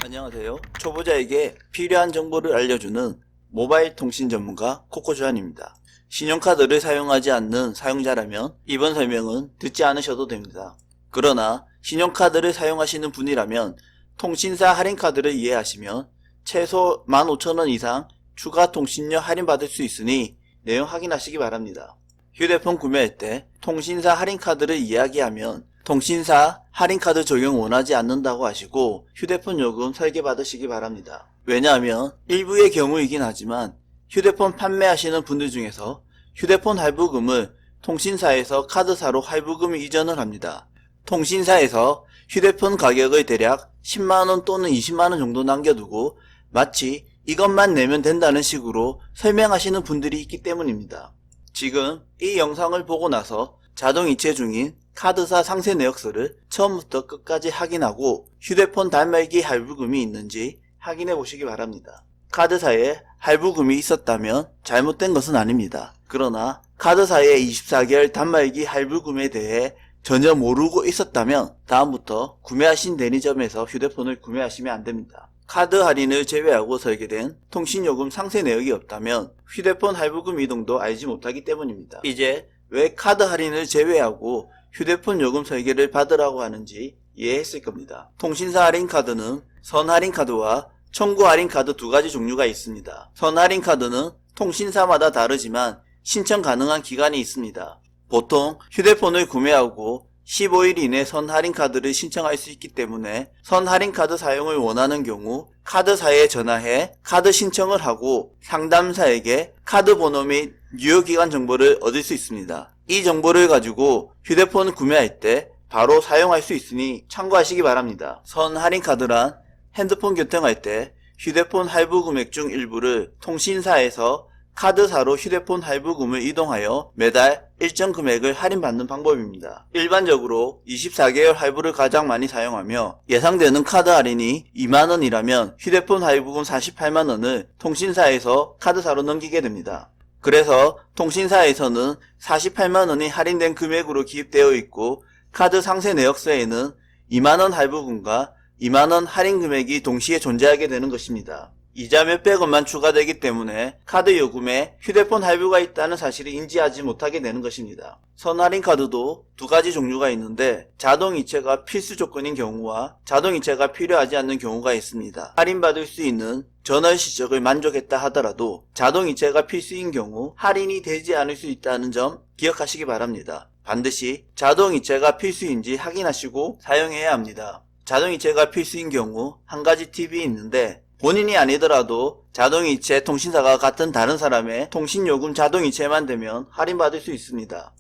안녕하세요. 초보자에게 필요한 정보를 알려주는 모바일 통신 전문가 코코주안입니다. 신용카드를 사용하지 않는 사용자라면 이번 설명은 듣지 않으셔도 됩니다. 그러나 신용카드를 사용하시는 분이라면 통신사 할인카드를 이해하시면 최소 15,000원 이상 추가 통신료 할인받을 수 있으니 내용 확인하시기 바랍니다. 휴대폰 구매할 때 통신사 할인카드를 이야기하면 통신사 할인카드 적용 원하지 않는다고 하시고 휴대폰 요금 설계받으시기 바랍니다. 왜냐하면 일부의 경우이긴 하지만 휴대폰 판매하시는 분들 중에서 휴대폰 할부금을 통신사에서 카드사로 할부금 이전을 합니다. 통신사에서 휴대폰 가격을 대략 10만원 또는 20만원 정도 남겨두고 마치 이것만 내면 된다는 식으로 설명하시는 분들이 있기 때문입니다. 지금 이 영상을 보고 나서 자동이체 중인 카드사 상세 내역서를 처음부터 끝까지 확인하고 휴대폰 단말기 할부금이 있는지 확인해 보시기 바랍니다. 카드사에 할부금이 있었다면 잘못된 것은 아닙니다. 그러나 카드사의 24개월 단말기 할부금에 대해 전혀 모르고 있었다면 다음부터 구매하신 대리점에서 휴대폰을 구매하시면 안됩니다. 카드 할인을 제외하고 설계된 통신요금 상세 내역이 없다면 휴대폰 할부금 이동도 알지 못하기 때문입니다. 이제 왜 카드 할인을 제외하고 휴대폰 요금 설계를 받으라고 하는지 이해했을 겁니다. 통신사 할인카드는 선할인카드와 청구 할인카드 두 가지 종류가 있습니다. 선할인카드는 통신사마다 다르지만 신청 가능한 기간이 있습니다. 보통 휴대폰을 구매하고 15일 이내 선할인카드를 신청할 수 있기 때문에 선할인카드 사용을 원하는 경우 카드사에 전화해 카드 신청을 하고 상담사에게 카드 번호 및 유효기간 정보를 얻을 수 있습니다. 이 정보를 가지고 휴대폰을 구매할 때 바로 사용할 수 있으니 참고하시기 바랍니다. 선할인카드란 핸드폰 교통할 때 휴대폰 할부 금액 중 일부를 통신사에서 카드사로 휴대폰 할부금을 이동하여 매달 일정 금액을 할인받는 방법입니다. 일반적으로 24개월 할부를 가장 많이 사용하며 예상되는 카드 할인이 2만원이라면 휴대폰 할부금 48만원을 통신사에서 카드사로 넘기게 됩니다. 그래서 통신사에서는 48만원이 할인된 금액으로 기입되어 있고 카드 상세 내역서에는 2만원 할부금과 2만원 할인 금액이 동시에 존재하게 되는 것입니다. 이자 몇백원만 추가되기 때문에 카드 요금에 휴대폰 할부가 있다는 사실을 인지하지 못하게 되는 것입니다. 선할인카드도 두 가지 종류가 있는데 자동이체가 필수 조건인 경우와 자동이체가 필요하지 않는 경우가 있습니다. 할인받을 수 있는 전월 실적을 만족했다 하더라도 자동이체가 필수인 경우 할인이 되지 않을 수 있다는 점 기억하시기 바랍니다. 반드시 자동이체가 필수인지 확인하시고 사용해야 합니다. 자동이체가 필수인 경우 한 가지 팁이 있는데 본인이 아니더라도 자동이체 통신사가 같은 다른 사람의 통신요금 자동이체만 되면 할인받을 수 있습니다.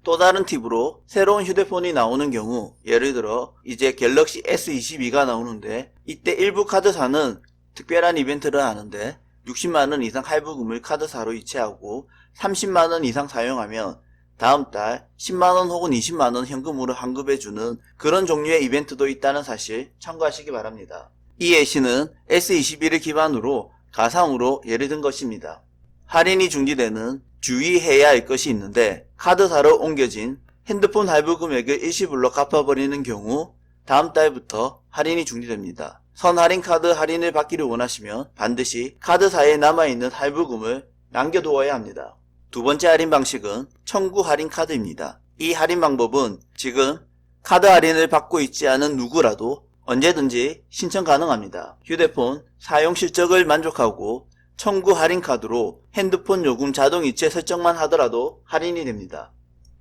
또 다른 팁으로 새로운 휴대폰이 나오는 경우 예를 들어 이제 갤럭시 S22가 나오는데 이때 일부 카드사는 특별한 이벤트를 하는데 60만원 이상 할부금을 카드사로 이체하고 30만원 이상 사용하면 다음 달 10만원 혹은 20만원 현금으로 환급해주는 그런 종류의 이벤트도 있다는 사실 참고하시기 바랍니다. 이 예시는 S22를 기반으로 가상으로 예를 든 것입니다. 할인이 중지되는 주의해야 할 것이 있는데 카드사로 옮겨진 핸드폰 할부 금액을 일시불로 갚아버리는 경우 다음 달부터 할인이 중지됩니다. 선할인 카드 할인을 받기를 원하시면 반드시 카드사에 남아있는 할부금을 남겨두어야 합니다. 두 번째 할인 방식은 청구 할인 카드입니다. 이 할인 방법은 지금 카드 할인을 받고 있지 않은 누구라도 언제든지 신청 가능합니다. 휴대폰 사용 실적을 만족하고 청구 할인 카드로 핸드폰 요금 자동이체 설정만 하더라도 할인이 됩니다.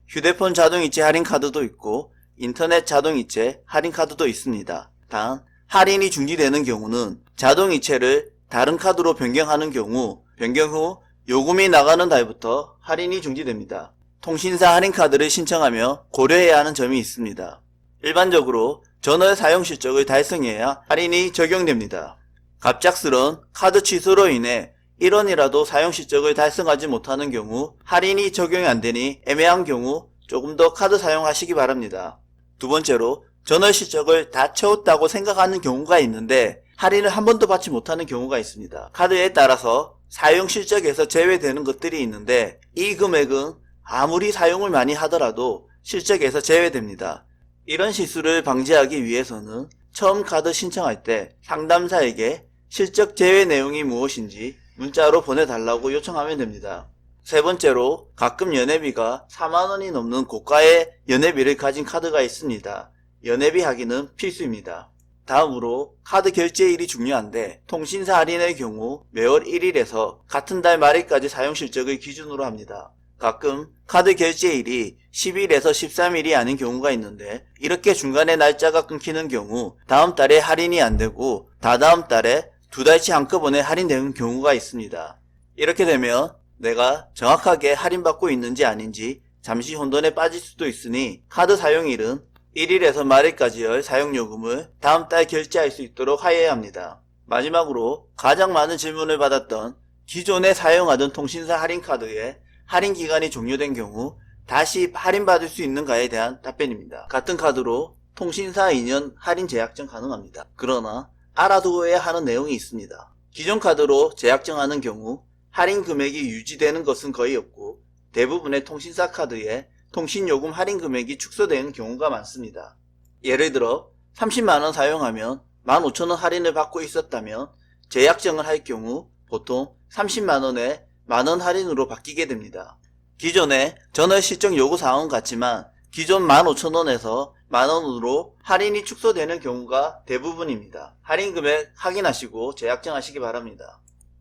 휴대폰 자동이체 할인 카드도 있고 인터넷 자동이체 할인 카드도 있습니다. 단 할인이 중지되는 경우는 자동이체를 다른 카드로 변경하는 경우 변경 후 요금이 나가는 달부터 할인이 중지됩니다. 통신사 할인 카드를 신청하며 고려해야 하는 점이 있습니다. 일반적으로 전월 사용 실적을 달성해야 할인이 적용됩니다. 갑작스런 카드 취소로 인해 1원이라도 사용 실적을 달성하지 못하는 경우 할인이 적용이 안되니 애매한 경우 조금 더 카드 사용하시기 바랍니다. 두 번째로 전월 실적을 다 채웠다고 생각하는 경우가 있는데 할인을 한 번도 받지 못하는 경우가 있습니다. 카드에 따라서 사용 실적에서 제외되는 것들이 있는데 이 금액은 아무리 사용을 많이 하더라도 실적에서 제외됩니다. 이런 실수를 방지하기 위해서는 처음 카드 신청할 때 상담사에게 실적 제외 내용이 무엇인지 문자로 보내달라고 요청하면 됩니다. 세 번째로 가끔 연회비가 4만원이 넘는 고가의 연회비를 가진 카드가 있습니다. 연회비 확인은 필수입니다. 다음으로 카드 결제일이 중요한데 통신사 할인의 경우 매월 1일에서 같은 달 말일까지 사용 실적을 기준으로 합니다. 가끔 카드 결제일이 10일에서 13일이 아닌 경우가 있는데 이렇게 중간에 날짜가 끊기는 경우 다음 달에 할인이 안되고 다다음 달에 두 달치 한꺼번에 할인되는 경우가 있습니다. 이렇게 되면 내가 정확하게 할인받고 있는지 아닌지 잠시 혼돈에 빠질 수도 있으니 카드 사용일은 1일에서 말일까지의 사용요금을 다음 달 결제할 수 있도록 하여야 합니다. 마지막으로 가장 많은 질문을 받았던 기존에 사용하던 통신사 할인카드에 할인기간이 종료된 경우 다시 할인받을 수 있는가에 대한 답변입니다. 같은 카드로 통신사 2년 할인 재약정 가능합니다. 그러나 알아두어야 하는 내용이 있습니다. 기존 카드로 재약정하는 경우 할인 금액이 유지되는 것은 거의 없고 대부분의 통신사 카드에 통신요금 할인 금액이 축소되는 경우가 많습니다. 예를 들어 30만원 사용하면 15,000원 할인을 받고 있었다면 재약정을 할 경우 보통 30만원에 만원 할인으로 바뀌게 됩니다. 기존의 전월 실적 요구사항은 같지만 기존 15,000원에서 만원으로 할인이 축소되는 경우가 대부분입니다. 할인 금액 확인하시고 재약정하시기 바랍니다.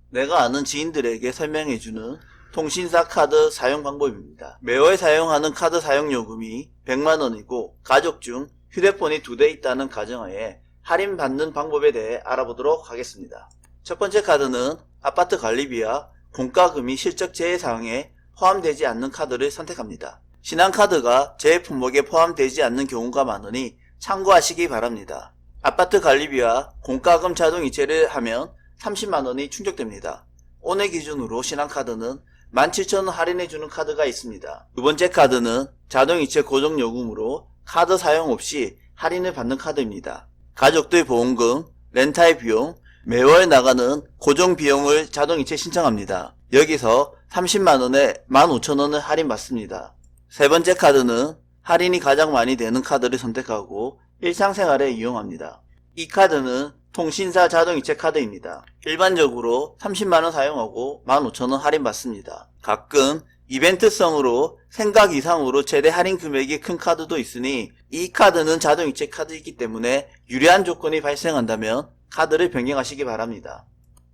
내가 아는 지인들에게 설명해주는 통신사 카드 사용 방법입니다. 매월 사용하는 카드 사용요금이 100만원이고 가족 중 휴대폰이 2대 있다는 가정하에 할인받는 방법에 대해 알아보도록 하겠습니다. 첫 번째 카드는 아파트 관리비와 공과금이 실적 제외 사항에 포함되지 않는 카드를 선택합니다. 신한카드가 제외 품목에 포함되지 않는 경우가 많으니 참고하시기 바랍니다. 아파트 관리비와 공과금 자동이체를 하면 30만원이 충족됩니다. 오늘 기준으로 신한카드는 17,000원 할인해주는 카드가 있습니다. 두 번째 카드는 자동이체 고정요금으로 카드 사용 없이 할인을 받는 카드입니다. 가족들 보험금, 렌탈 비용, 매월 나가는 고정 비용을 자동이체 신청합니다. 여기서 30만원에 15,000원을 할인받습니다. 세 번째 카드는 할인이 가장 많이 되는 카드를 선택하고 일상생활에 이용합니다. 이 카드는 통신사 자동이체 카드입니다. 일반적으로 30만원 사용하고 15,000원 할인받습니다. 가끔 이벤트성으로 생각 이상으로 최대 할인 금액이 큰 카드도 있으니 이 카드는 자동이체 카드이기 때문에 유리한 조건이 발생한다면 카드를 변경하시기 바랍니다.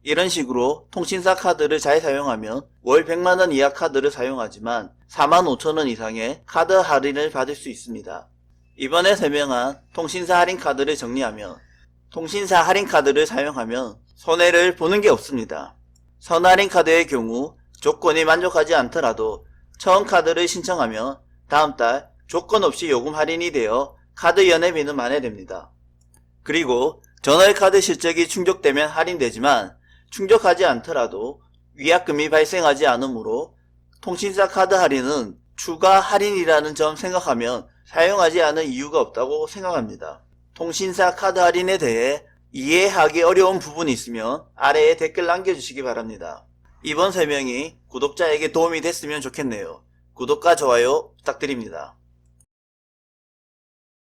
이런 식으로 통신사 카드를 잘 사용하면 월 100만원 이하 카드를 사용하지만 45,000원 이상의 카드 할인을 받을 수 있습니다. 이번에 설명한 통신사 할인 카드를 정리하면 통신사 할인 카드를 사용하면 손해를 보는 게 없습니다. 선할인 카드의 경우 조건이 만족하지 않더라도 처음 카드를 신청하면 다음 달 조건 없이 요금 할인이 되어 카드 연회비는 만회됩니다. 그리고 전월 카드 실적이 충족되면 할인되지만 충족하지 않더라도 위약금이 발생하지 않으므로 통신사 카드 할인은 추가 할인이라는 점 생각하면 사용하지 않을 이유가 없다고 생각합니다. 통신사 카드 할인에 대해 이해하기 어려운 부분이 있으면 아래에 댓글 남겨주시기 바랍니다. 이번 설명이 구독자에게 도움이 됐으면 좋겠네요. 구독과 좋아요 부탁드립니다.